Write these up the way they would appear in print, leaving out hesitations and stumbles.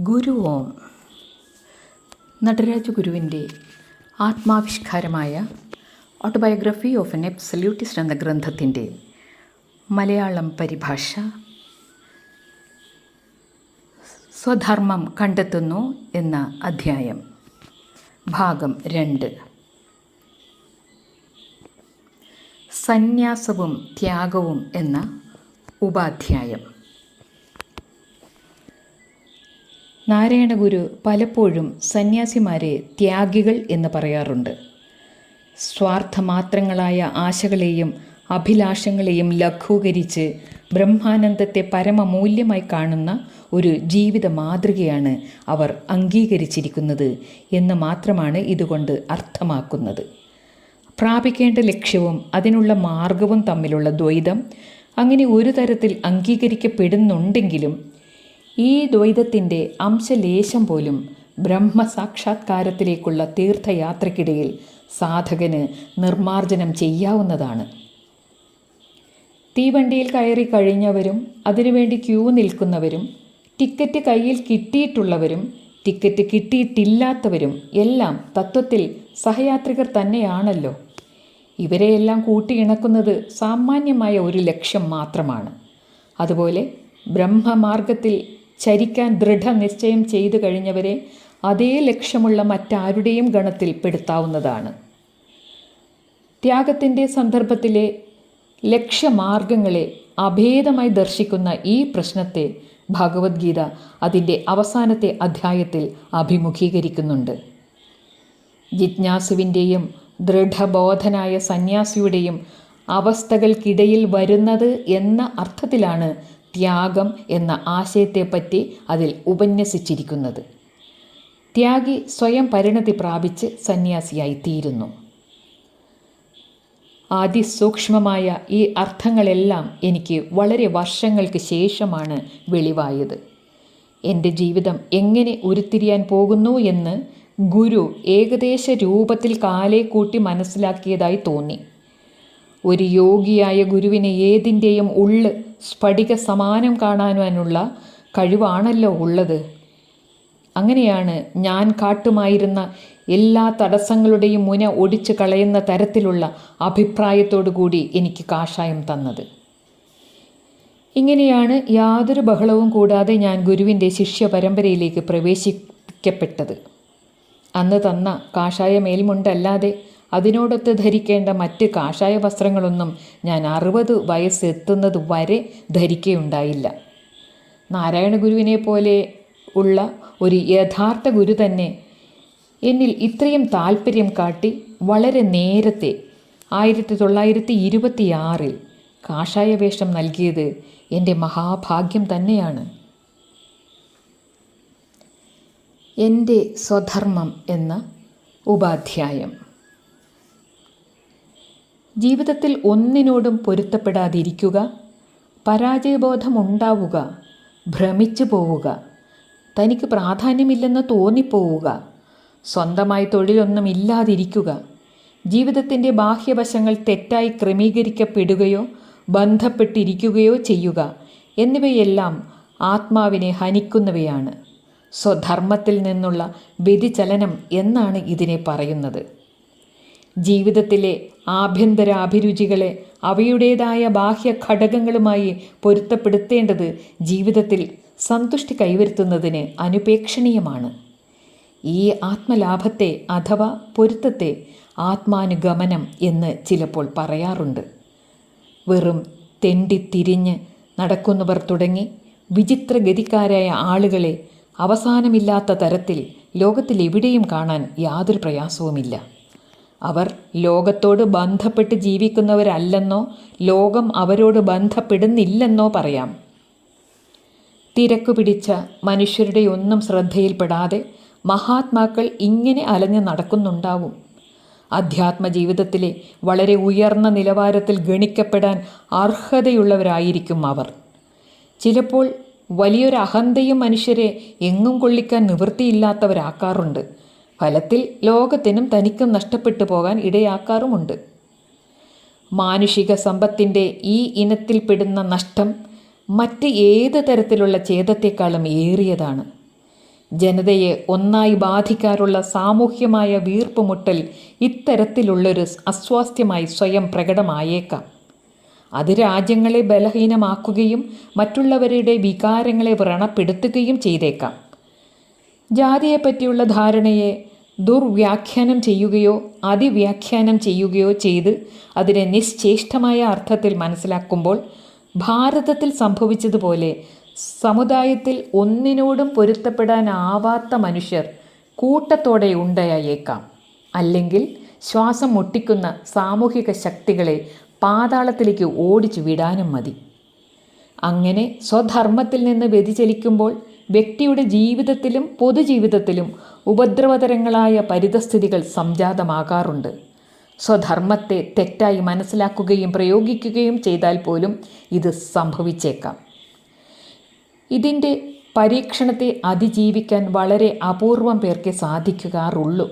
ഗുരു ഓം. നടരാജ ഗുരുവിൻ്റെ ആത്മാവിഷ്കാരമായ autobiography of N എബ്സല്യൂട്ടിസ്റ്റ് എന്ന ഗ്രന്ഥത്തിൻ്റെ മലയാളം പരിഭാഷ സ്വധർമ്മം കണ്ടെത്തുന്നു എന്ന അധ്യായം, ഭാഗം 2. സന്യാസവും ത്യാഗവും എന്ന ഉപാധ്യായം. നാരായണ ഗുരു പലപ്പോഴും സന്യാസിമാരെ ത്യാഗികൾ എന്ന് പറയാറുണ്ട്. സ്വാർത്ഥമാത്രങ്ങളായ ആശകളെയും അഭിലാഷങ്ങളെയും ലഘൂകരിച്ച് ബ്രഹ്മാനന്ദത്തെ പരമമൂല്യമായി കാണുന്ന ഒരു ജീവിത മാതൃകയാണ് അവർ അംഗീകരിച്ചിരിക്കുന്നത് എന്ന് മാത്രമാണ് ഇതുകൊണ്ട് അർത്ഥമാക്കുന്നത്. പ്രാപിക്കേണ്ട ലക്ഷ്യവും അതിനുള്ള മാർഗവും തമ്മിലുള്ള ദ്വൈതം അങ്ങനെ ഒരു തരത്തിൽ അംഗീകരിക്കപ്പെടുന്നുണ്ടെങ്കിലും ഈ ദ്വൈതത്തിൻ്റെ അംശലേശം പോലും ബ്രഹ്മസാക്ഷാത്കാരത്തിലേക്കുള്ള തീർത്ഥയാത്രയ്ക്കിടയിൽ സാധകന് നിർമ്മാർജ്ജനം ചെയ്യാവുന്നതാണ്. തീവണ്ടിയിൽ കയറി കഴിഞ്ഞവരും അതിനുവേണ്ടി ക്യൂ നിൽക്കുന്നവരും ടിക്കറ്റ് കയ്യിൽ കിട്ടിയിട്ടുള്ളവരും ടിക്കറ്റ് കിട്ടിയിട്ടില്ലാത്തവരും എല്ലാം തത്വത്തിൽ സഹയാത്രികർ തന്നെയാണല്ലോ. ഇവരെയെല്ലാം കൂട്ടിയിണക്കുന്നത് സാമാന്യമായ ഒരു ലക്ഷ്യം മാത്രമാണ്. അതുപോലെ ബ്രഹ്മമാർഗത്തിൽ ചരിക്കാൻ ദൃഢനിശ്ചയം ചെയ്തു കഴിഞ്ഞവരെ അതേ ലക്ഷ്യമുള്ള മറ്റാരുടെയും ഗണത്തിൽ പെടുത്താവുന്നതാണ്. ത്യാഗത്തിൻ്റെ സന്ദർഭത്തിലെ ലക്ഷ്യമാർഗങ്ങളെ അഭേദമായി ദർശിക്കുന്ന ഈ പ്രശ്നത്തെ ഭഗവത്ഗീത അതിൻ്റെ അവസാനത്തെ അധ്യായത്തിൽ അഭിമുഖീകരിക്കുന്നുണ്ട്. ജിജ്ഞാസുവിൻ്റെയും ദൃഢബോധനായ സന്യാസിയുടെയും അവസ്ഥകൾക്കിടയിൽ വരുന്നത് എന്ന അർത്ഥത്തിലാണ് ത്യാഗം എന്ന ആശയത്തെപ്പറ്റി അതിൽ ഉപന്യസിച്ചിരിക്കുന്നത്. ത്യാഗി സ്വയം പരിണതി പ്രാപിച്ച് സന്യാസിയായി തീരുന്നു. അതിസൂക്ഷ്മമായ ഈ അർത്ഥങ്ങളെല്ലാം എനിക്ക് വളരെ വർഷങ്ങൾക്ക് ശേഷമാണ് വെളിവായത്. എൻ്റെ ജീവിതം എങ്ങനെ ഉരുത്തിരിയാൻ പോകുന്നു എന്ന് ഗുരു ഏകദേശ രൂപത്തിൽ കാലേ കൂട്ടി മനസ്സിലാക്കിയതായി തോന്നി. ഒരു യോഗിയായ ഗുരുവിന് ഏതിൻ്റെയും ഉള്ള് സ്ഫടിക സമാനം കാണാനുള്ള കഴിവാണല്ലോ ഉള്ളത്. അങ്ങനെയാണ് ഞാൻ കാട്ടുമായിരുന്ന എല്ലാ തടസ്സങ്ങളുടെയും മുന ഒടിച്ചു കളയുന്ന തരത്തിലുള്ള അഭിപ്രായത്തോടു കൂടി എനിക്ക് കാഷായം തന്നത്. ഇങ്ങനെയാണ് യാതൊരു ബഹളവും കൂടാതെ ഞാൻ ഗുരുവിൻ്റെ ശിഷ്യ പരമ്പരയിലേക്ക് പ്രവേശിക്കപ്പെട്ടത്. അന്ന് തന്ന കാഷായ മേൽമുണ്ടല്ലാതെ അതിനോടൊത്ത് ധരിക്കേണ്ട മറ്റ് കാഷായ വസ്ത്രങ്ങളൊന്നും ഞാൻ 60 വയസ്സെത്തുന്നത് വരെ ധരിക്കുകയുണ്ടായില്ല. നാരായണ ഗുരുവിനെ പോലെ ഉള്ള ഒരു യഥാർത്ഥ ഗുരു തന്നെ എന്നിൽ ഇത്രയും താല്പര്യം കാട്ടി വളരെ നേരത്തെ 1926 കാഷായ വേഷം നൽകിയത് എൻ്റെ മഹാഭാഗ്യം തന്നെയാണ്. എൻ്റെ സ്വധർമ്മം എന്ന ഉപാധ്യായം. ജീവിതത്തിൽ ഒന്നിനോടും പൊരുത്തപ്പെടാതിരിക്കുക, പരാജയബോധമുണ്ടാവുക, ഭ്രമിച്ചു പോവുക, തനിക്ക് പ്രാധാന്യമില്ലെന്ന് തോന്നിപ്പോവുക, സ്വന്തമായി തൊഴിലൊന്നും ഇല്ലാതിരിക്കുക, ജീവിതത്തിൻ്റെ ബാഹ്യവശങ്ങൾ തെറ്റായി ക്രമീകരിക്കപ്പെടുകയോ ബന്ധപ്പെട്ടിരിക്കുകയോ ചെയ്യുക എന്നിവയെല്ലാം ആത്മാവിനെ ഹനിക്കുന്നവയാണ്. സ്വധർമ്മത്തിൽ നിന്നുള്ള വ്യതിചലനം എന്നാണ് ഇതിനെ പറയുന്നത്. ജീവിതത്തിലെ ആഭ്യന്തര അഭിരുചികളെ അവയുടേതായ ബാഹ്യ ഘടകങ്ങളുമായി പൊരുത്തപ്പെടുത്തേണ്ടത് ജീവിതത്തിൽ സന്തുഷ്ടി കൈവരുത്തുന്നതിന് അനുപേക്ഷണീയമാണ്. ഈ ആത്മലാഭത്തെ അഥവാ പൊരുത്തത്തെ ആത്മാനുഗമനം എന്ന് ചിലപ്പോൾ പറയാറുണ്ട്. വെറും തെണ്ടിത്തിരിഞ്ഞ് നടക്കുന്നവർ തുടങ്ങി വിചിത്രഗതിക്കാരായ ആളുകളെ അവസാനമില്ലാത്ത തരത്തിൽ ലോകത്തിൽ എവിടെയും കാണാൻ യാതൊരു പ്രയാസവുമില്ല. അവർ ലോകത്തോട് ബന്ധപ്പെട്ട് ജീവിക്കുന്നവരല്ലെന്നോ ലോകം അവരോട് ബന്ധപ്പെടുന്നില്ലെന്നോ പറയാം. തിരക്കു പിടിച്ച മനുഷ്യരുടെ ഒന്നും ശ്രദ്ധയിൽപ്പെടാതെ മഹാത്മാക്കൾ ഇങ്ങനെ അലഞ്ഞു നടക്കുന്നുണ്ടാവും. അധ്യാത്മ ജീവിതത്തിലെ വളരെ ഉയർന്ന നിലവാരത്തിൽ ഗണിക്കപ്പെടാൻ അർഹതയുള്ളവരായിരിക്കും അവർ. ചിലപ്പോൾ വലിയൊരു അഹന്തയും മനുഷ്യരെ എങ്ങും കൊള്ളിക്കാൻ നിവൃത്തിയില്ലാത്തവരാക്കാറുണ്ട്. ഫലത്തിൽ ലോകത്തിനും തനിക്കും നഷ്ടപ്പെട്ടു പോകാൻ ഇടയാക്കാറുമുണ്ട്. മാനുഷിക സമ്പത്തിൻ്റെ ഈ ഇനത്തിൽപ്പെടുന്ന നഷ്ടം മറ്റ് ഏത് തരത്തിലുള്ള ഛേദത്തെക്കാളും ഏറിയതാണ്. ജനതയെ ഒന്നായി ബാധിക്കാറുള്ള സാമൂഹ്യമായ വീർപ്പുമുട്ടൽ ഇത്തരത്തിലുള്ളൊരു അസ്വാസ്ഥ്യമായി സ്വയം പ്രകടമായേക്കാം. അത് രാജ്യങ്ങളെ ബലഹീനമാക്കുകയും മറ്റുള്ളവരുടെ വികാരങ്ങളെ വ്രണപ്പെടുത്തുകയും ചെയ്തേക്കാം. ജാതിയെപ്പറ്റിയുള്ള ധാരണയെ ദുർവ്യാഖ്യാനം ചെയ്യുകയോ അതിവ്യാഖ്യാനം ചെയ്യുകയോ ചെയ്ത് അതിനെ നിശ്ചേഷ്ടമായ അർത്ഥത്തിൽ മനസ്സിലാക്കുമ്പോൾ ഭാരതത്തിൽ സംഭവിച്ചതുപോലെ സമുദായത്തിൽ ഒന്നിനോടും പൊരുത്തപ്പെടാനാവാത്ത മനുഷ്യർ കൂട്ടത്തോടെ ഉണ്ടായേക്കാം. അല്ലെങ്കിൽ ശ്വാസം മുട്ടിക്കുന്ന സാമൂഹിക ശക്തികളെ പാതാളത്തിലേക്ക് ഓടിച്ചു വിടാനും മതി. അങ്ങനെ സ്വധർമ്മത്തിൽ നിന്ന് വ്യതിചലിക്കുമ്പോൾ വ്യക്തിയുടെ ജീവിതത്തിലും പൊതുജീവിതത്തിലും ഉപദ്രവതരങ്ങളായ പരിതസ്ഥിതികൾ സംജാതമാകാറുണ്ട്. സ്വധർമ്മത്തെ തെറ്റായി മനസ്സിലാക്കുകയും പ്രയോഗിക്കുകയും ചെയ്താൽ പോലും ഇത് സംഭവിച്ചേക്കാം. ഇതിൻ്റെ പരീക്ഷണത്തെ അതിജീവിക്കാൻ വളരെ അപൂർവം പേർക്ക് സാധിക്കാറുള്ളൂ.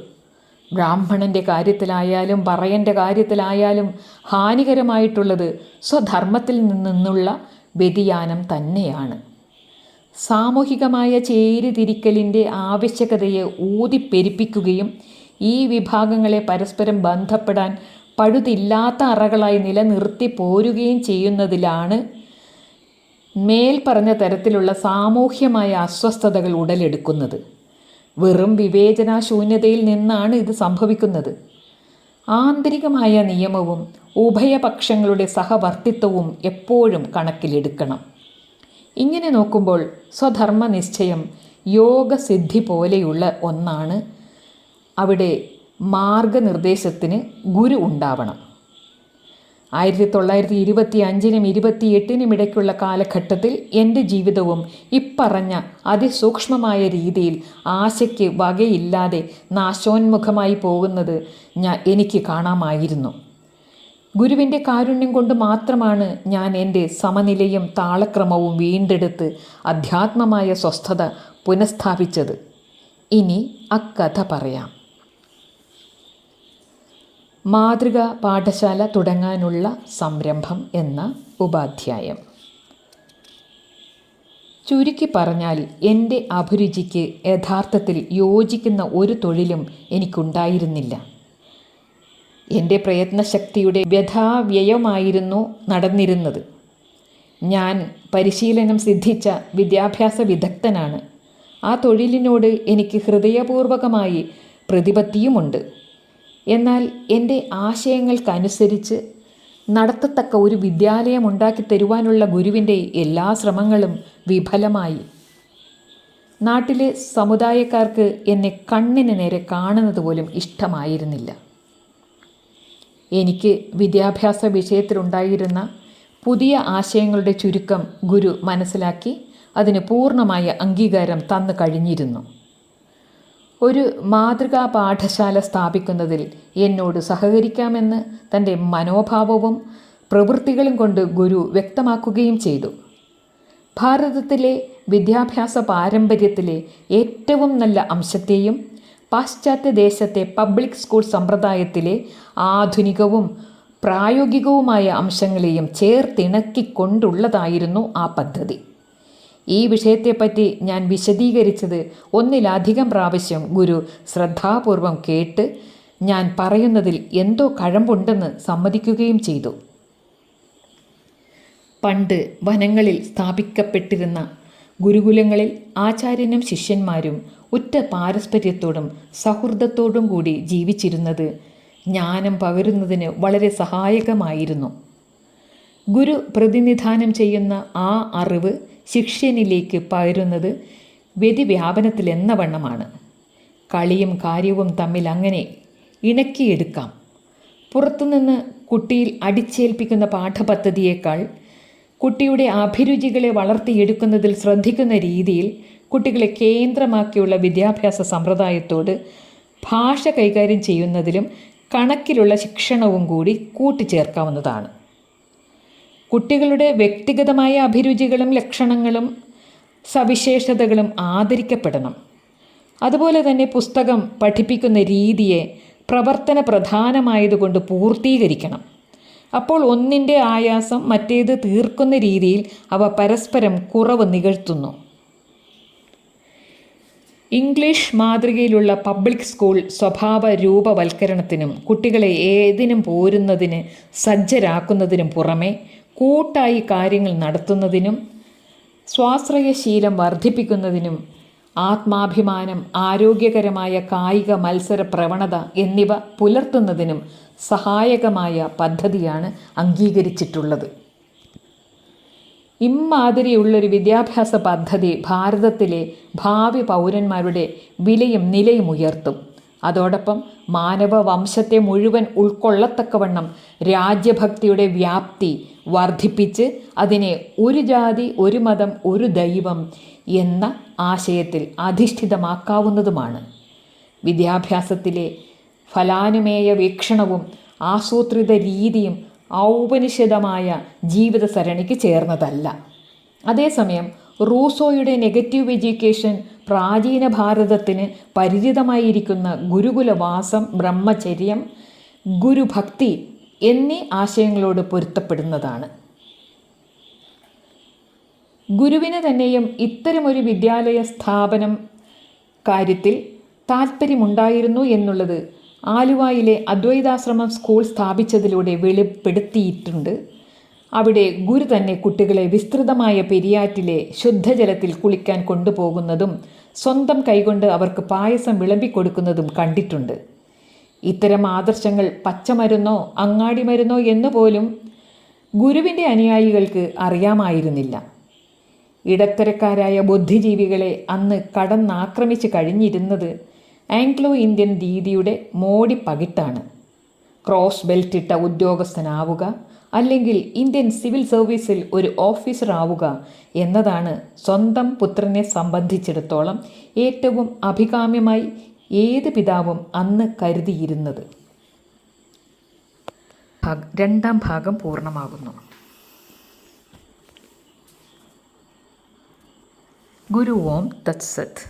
ബ്രാഹ്മണൻ്റെ കാര്യത്തിലായാലും പറയൻ്റെ കാര്യത്തിലായാലും ഹാനികരമായിട്ടുള്ളത് സ്വധർമ്മത്തിൽ നിന്നുള്ള വ്യതിയാനം തന്നെയാണ്. സാമൂഹികമായ ചേരിതിരിക്കലിൻ്റെ ആവശ്യകതയെ ഊതിപ്പെരുപ്പിക്കുകയും ഈ വിഭാഗങ്ങളെ പരസ്പരം ബന്ധപ്പെടാൻ പഴുതില്ലാത്ത അറകളായി നിലനിർത്തി പോരുകയും ചെയ്യുന്നതിലാണ് മേൽപ്പറഞ്ഞ തരത്തിലുള്ള സാമൂഹ്യമായ അസ്വസ്ഥതകൾ ഉടലെടുക്കുന്നത്. വെറും വിവേചനാശൂന്യതയിൽ നിന്നാണ് ഇത് സംഭവിക്കുന്നത്. ആന്തരികമായ നിയമവും ഉഭയപക്ഷങ്ങളുടെ സഹവർത്തിത്വവും എപ്പോഴും കണക്കിലെടുക്കണം. ഇങ്ങനെ നോക്കുമ്പോൾ സ്വധർമ്മ നിശ്ചയം യോഗസിദ്ധി പോലെയുള്ള ഒന്നാണ്. അവിടെ മാർഗനിർദ്ദേശത്തിന് ഗുരു ഉണ്ടാവണം. 1925-നും 28-നും ഇടയ്ക്കുള്ള കാലഘട്ടത്തിൽ എൻ്റെ ജീവിതവും ഇപ്പറഞ്ഞ അതിസൂക്ഷ്മമായ രീതിയിൽ ആശയ്ക്ക് വകയില്ലാതെ നാശോന്മുഖമായി പോകുന്നത് എനിക്ക് കാണാമായിരുന്നു. ഗുരുവിൻ്റെ കാരുണ്യം കൊണ്ട് മാത്രമാണ് ഞാൻ എൻ്റെ സമനിലയും താളക്രമവും വീണ്ടെടുത്ത് അധ്യാത്മമായ സ്വസ്ഥത പുനഃസ്ഥാപിച്ചത്. ഇനി അക്കഥ പറയാം. മാതൃകാ പാഠശാല തുടങ്ങാനുള്ള സംരംഭം എന്ന ഉപാധ്യായം. ചുരുക്കി പറഞ്ഞാൽ എൻ്റെ അഭിരുചിക്ക് യഥാർത്ഥത്തിൽ യോജിക്കുന്ന ഒരു തൊഴിലും എനിക്കുണ്ടായിരുന്നില്ല. എൻ്റെ പ്രയത്നശക്തിയുടെ വ്യഥാവ്യയമായിരുന്നു നടന്നിരുന്നത്. ഞാൻ പരിശീലനം സിദ്ധിച്ച വിദ്യാഭ്യാസ വിദഗ്ധനാണ്. ആ തൊഴിലിനോട് എനിക്ക് ഹൃദയപൂർവകമായി പ്രതിപത്തിയുമുണ്ട്. എന്നാൽ എൻ്റെ ആശയങ്ങൾക്കനുസരിച്ച് നടത്തത്തക്ക ഒരു വിദ്യാലയം ഉണ്ടാക്കി തരുവാനുള്ള ഗുരുവിൻ്റെ എല്ലാ ശ്രമങ്ങളും വിഫലമായി. നാട്ടിലെ സമുദായക്കാർക്ക് എന്നെ കണ്ണിന് നേരെ കാണുന്നത് പോലും ഇഷ്ടമായിരുന്നില്ല. എനിക്ക് വിദ്യാഭ്യാസ വിഷയത്തിലുണ്ടായിരുന്ന പുതിയ ആശയങ്ങളുടെ ചുരുക്കം ഗുരു മനസ്സിലാക്കി അതിന് പൂർണ്ണമായ അംഗീകാരം തന്നു കഴിഞ്ഞിരുന്നു. ഒരു മാതൃകാ പാഠശാല സ്ഥാപിക്കുന്നതിൽ എന്നോട് സഹകരിക്കാമെന്ന് തൻ്റെ മനോഭാവവും പ്രവൃത്തികളും കൊണ്ട് ഗുരു വ്യക്തമാക്കുകയും ചെയ്തു. ഭാരതത്തിലെ വിദ്യാഭ്യാസ പാരമ്പര്യത്തിലെ ഏറ്റവും നല്ല അംശത്തെയും പാശ്ചാത്യ ദേശത്തെ പബ്ലിക് സ്കൂൾ സമ്പ്രദായത്തിലെ ആധുനികവും പ്രായോഗികവുമായ അംശങ്ങളെയും ചേർത്തിണക്കിക്കൊണ്ടുള്ളതായിരുന്നു ആ പദ്ധതി. ഈ വിഷയത്തെപ്പറ്റി ഞാൻ വിശദീകരിച്ചത് ഒന്നിലധികം പ്രാവശ്യം ഗുരു ശ്രദ്ധാപൂർവം കേട്ട് ഞാൻ പറയുന്നതിൽ എന്തോ കഴമ്പുണ്ടെന്ന് സമ്മതിക്കുകയും ചെയ്തു. പണ്ട് വനങ്ങളിൽ സ്ഥാപിക്കപ്പെട്ടിരുന്ന ഗുരുകുലങ്ങളിൽ ആചാര്യനും ശിഷ്യന്മാരും ഉറ്റ പാരസ്പര്യത്തോടും സൗഹൃദത്തോടും കൂടി ജീവിച്ചിരുന്നത് ജ്ഞാനം പകരുന്നതിന് വളരെ സഹായകമായിരുന്നു. ഗുരു പ്രതിനിധാനം ചെയ്യുന്ന ആ അറിവ് ശിഷ്യനിലേക്ക് പകരുന്നത് വ്യതിവ്യാപനത്തിലെന്ന വണ്ണമാണ്. കളിയും കാര്യവും തമ്മിൽ അങ്ങനെ ഇണക്കിയെടുക്കാം. പുറത്തുനിന്ന് കുട്ടിയിൽ അടിച്ചേൽപ്പിക്കുന്ന പാഠപദ്ധതിയേക്കാൾ കുട്ടിയുടെ അഭിരുചികളെ വളർത്തിയെടുക്കുന്നതിൽ ശ്രദ്ധിക്കുന്ന രീതിയിൽ കുട്ടികളെ കേന്ദ്രമാക്കിയുള്ള വിദ്യാഭ്യാസ സമ്പ്രദായത്തോട് ഭാഷ കൈകാര്യം ചെയ്യുന്നതിലും കണക്കിലുള്ള ശിക്ഷണവും കൂടി കൂട്ടിച്ചേർക്കാവുന്നതാണ്. കുട്ടികളുടെ വ്യക്തിഗതമായ അഭിരുചികളും ലക്ഷണങ്ങളും സവിശേഷതകളും ആദരിക്കപ്പെടണം. അതുപോലെ തന്നെ പുസ്തകം പഠിപ്പിക്കുന്ന രീതിയെ പ്രവർത്തന പ്രധാനമായതുകൊണ്ട് പൂർത്തീകരിക്കണം. അപ്പോൾ ഒന്നിൻ്റെ ആയാസം മറ്റേത് തീർക്കുന്ന രീതിയിൽ അവ പരസ്പരം കുറവ് നികഴ്ത്തുന്നു. ഇംഗ്ലീഷ് മാതൃകയിലുള്ള പബ്ലിക് സ്കൂൾ സ്വഭാവ രൂപവൽക്കരണത്തിനും കുട്ടികളെ ഏതിനും പോരുന്നതിന് സജ്ജരാക്കുന്നതിനും പുറമെ കൂട്ടായി കാര്യങ്ങൾ നടത്തുന്നതിനും സ്വാശ്രയശീലം വർദ്ധിപ്പിക്കുന്നതിനും ആത്മാഭിമാനം, ആരോഗ്യകരമായ കായിക മത്സര പ്രവണത എന്നിവ പുലർത്തുന്നതിനും സഹായകമായ പദ്ധതിയാണ് അംഗീകരിച്ചിട്ടുള്ളത്. ഇമ്മാതിരിയുള്ളൊരു വിദ്യാഭ്യാസ പദ്ധതി ഭാരതത്തിലെ ഭാവി പൗരന്മാരുടെ വിലയും നിലയും ഉയർത്തും. അതോടൊപ്പം മാനവവംശത്തെ മുഴുവൻ ഉൾക്കൊള്ളത്തക്കവണ്ണം രാജ്യഭക്തിയുടെ വ്യാപ്തി വർദ്ധിപ്പിച്ച് അതിനെ ഒരു ജാതി, ഒരു മതം, ഒരു ദൈവം എന്ന ആശയത്തിൽ അധിഷ്ഠിതമാക്കാവുന്നതുമാണ്. വിദ്യാഭ്യാസത്തിലെ ഫലാനുമേയ വീക്ഷണവും ആസൂത്രിത രീതിയും ഔപനിഷിതമായ ജീവിത സരണിക്ക് ചേർന്നതല്ല. അതേസമയം റൂസോയുടെ നെഗറ്റീവ് എഡ്യൂക്കേഷൻ പ്രാചീന ഭാരതത്തിന് പരിചിതമായിരിക്കുന്ന ഗുരുകുലവാസം, ബ്രഹ്മചര്യം, ഗുരുഭക്തി എന്നീ ആശയങ്ങളോട് പൊരുത്തപ്പെടുന്നതാണ്. ഗുരുവിന് തന്നെയും ഇത്തരമൊരു വിദ്യാലയ സ്ഥാപനം കാര്യത്തിൽ താൽപ്പര്യമുണ്ടായിരുന്നു എന്നുള്ളത് ആലുവയിലെ അദ്വൈതാശ്രമം സ്കൂൾ സ്ഥാപിച്ചതിലൂടെ വെളിപ്പെടുത്തിയിട്ടുണ്ട്. അവിടെ ഗുരു തന്നെ കുട്ടികളെ വിസ്തൃതമായ പെരിയാറ്റിലെ ശുദ്ധജലത്തിൽ കുളിക്കാൻ കൊണ്ടുപോകുന്നതും സ്വന്തം കൈകൊണ്ട് അവർക്ക് പായസം വിളമ്പിക്കൊടുക്കുന്നതും കണ്ടിട്ടുണ്ട്. ഇത്തരം ആദർശങ്ങൾ പച്ചമരുന്നോ അങ്ങാടിമരുന്നോ എന്നുപോലും ഗുരുവിൻ്റെ അനുയായികൾക്ക് അറിയാമായിരുന്നില്ല. ഇടത്തരക്കാരായ ബുദ്ധിജീവികളെ അന്ന് കടന്നാക്രമിച്ച് കഴിഞ്ഞിരുന്നത് ആംഗ്ലോ ഇന്ത്യൻ രീതിയുടെ മോടിപ്പകിട്ടാണ്. ക്രോസ് ബെൽറ്റ് ഇട്ട ഉദ്യോഗസ്ഥനാവുക, അല്ലെങ്കിൽ ഇന്ത്യൻ സിവിൽ സർവീസിൽ ഒരു ഓഫീസർ ആവുക എന്നതാണ് സ്വന്തം പുത്രനെ സംബന്ധിച്ചിടത്തോളം ഏറ്റവും അഭികാമ്യമായി ഏത് പിതാവും അന്ന് കരുതിയിരുന്നത്. രണ്ടാം ഭാഗം പൂർണ്ണമാകുന്നു. ഗുരു ഓം തത്സത്.